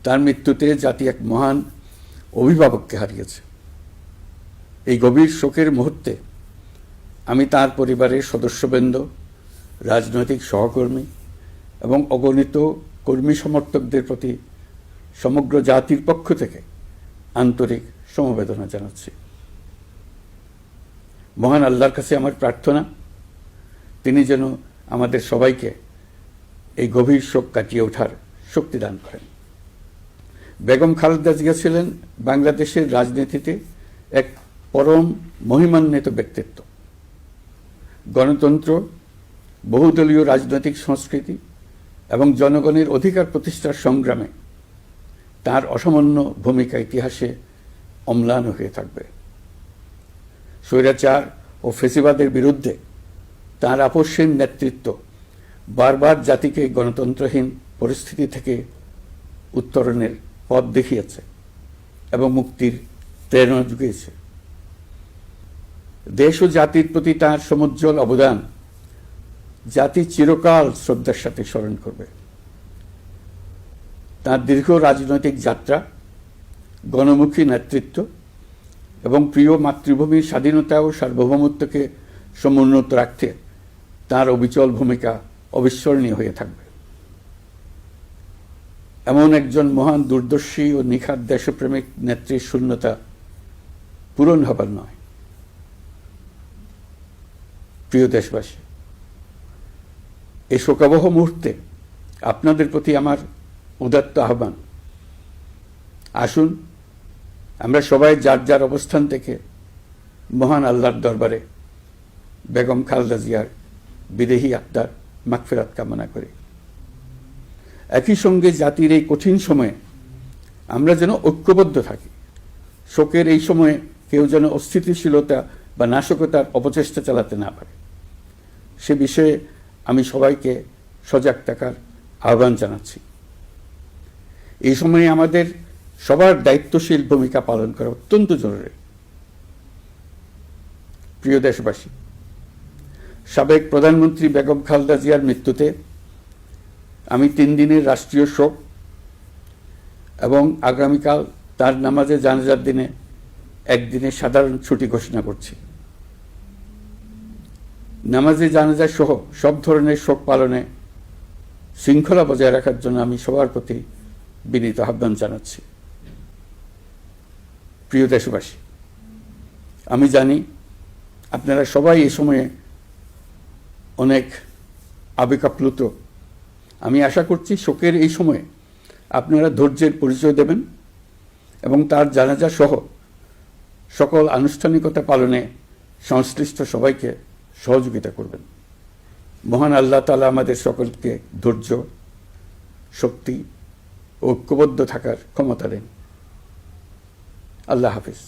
তার মৃত্যুতে জাতি এক মহান অভিভাবককে হারিয়েছে। এই গভীর শোকের মুহূর্তে আমি তার পরিবারের সদস্যবৃন্দ, রাজনৈতিক সহকর্মী এবং অগণিত কর্মী সমর্থকদের প্রতি সমগ্র জাতির পক্ষ থেকে আন্তরিক সমবেদনা জানাচ্ছি। মহান আল্লাহর কাছে আমার প্রার্থনা, তিনি যেন আমাদের সবাইকে এই গভীর শোক কাটিয়ে ওঠার শক্তি দান করেন। বেগম খালেদা জিয়া ছিলেন বাংলাদেশের রাজনীতিতে এক পরম মহিমান্বিত ব্যক্তিত্ব। গণতন্ত্র, বহুদলীয় রাজনৈতিক সংস্কৃতি এবং জনগণের অধিকার প্রতিষ্ঠার সংগ্রামে তার অসামান্য ভূমিকা ইতিহাসে অম্লান হয়ে থাকবে। স্বৈরাচার ও ফেসিবাদের বিরুদ্ধে তার আপসহীন নেতৃত্ব বারবার জাতিকে গণতন্ত্রহীন পরিস্থিতি থেকে উত্তরণের পথ দেখিয়েছে এবং মুক্তির প্রেরণা জুগিয়েছে। দেশ ও জাতির প্রতি তার সমুজ্জ্বল অবদান জাতি চিরকাল শ্রদ্ধার সাথে স্মরণ করবে। তার দীর্ঘ রাজনৈতিক যাত্রা, গণমুখী নেতৃত্ব এবং প্রিয় মাতৃভূমির স্বাধীনতা ও সার্বভৌমত্বকে সমুন্নত রাখতে তার অবিচল ভূমিকা অবিস্মরণীয় হয়ে থাকবে। এমন একজন মহান দূরদর্শী ও নিখাদ দেশপ্রেমিক নেত্রীর শূন্যতা পূরণ হবার নয়। প্রিয় দেশবাসী, এই শোকাবহ মুহূর্তে আপনাদের প্রতি আমার উদাত্ত আহ্বান, আসুন আমরা সবাই যার যার অবস্থান থেকে মহান আল্লাহর দরবারে বেগম খালেদা জিয়ার বিদেহী আত্মার মাগফিরাত কামনা করি। একই সঙ্গে জাতির এই কঠিন সময়ে আমরা যেন ঐক্যবদ্ধ থাকি। শোকের এই সময়ে কেউ যেন অস্থিতিশীলতা বা নাশকতার অপচেষ্টা চালাতে না পারে, সে বিষয়ে আমি সবাইকে সজাগ থাকার আহ্বান জানাচ্ছি। এই সময়ে আমাদের সবার দায়িত্বশীল ভূমিকা পালন করা অত্যন্ত জরুরি। প্রিয় দেশবাসী, সাবেক প্রধানমন্ত্রী বেগম খালেদা জিয়ার মৃত্যুতে আমি 3 দিনের রাষ্ট্রীয় শোক এবং আগামীকাল তার নামাজে জানাজার দিনে একদিনের সাধারণ ছুটি ঘোষণা করছি। নামাজে জানাজা সহ সব ধরনের শোক পালনে শৃঙ্খলা বজায় রাখার জন্য আমি সবার প্রতি বিনীত আহ্বান জানাচ্ছি। প্রিয় দেশবাসী, আমি জানি আপনারা সবাই এই সময়ে অনেক আবেগাপ্লুত। আমি আশা করছি শোকের এই সময়ে আপনারা ধৈর্যের পরিচয় দেবেন এবং তার জানাজা সহ সকল আনুষ্ঠানিকতা পালনে সংশ্লিষ্ট সবাইকে সহযোগিতা করবেন। মহান আল্লাহ তাআলা আমাদের সকলকে ধৈর্য, শক্তি, ঐক্যবদ্ধ থাকার ক্ষমতা দেন। আল্লাহ হাফিজ।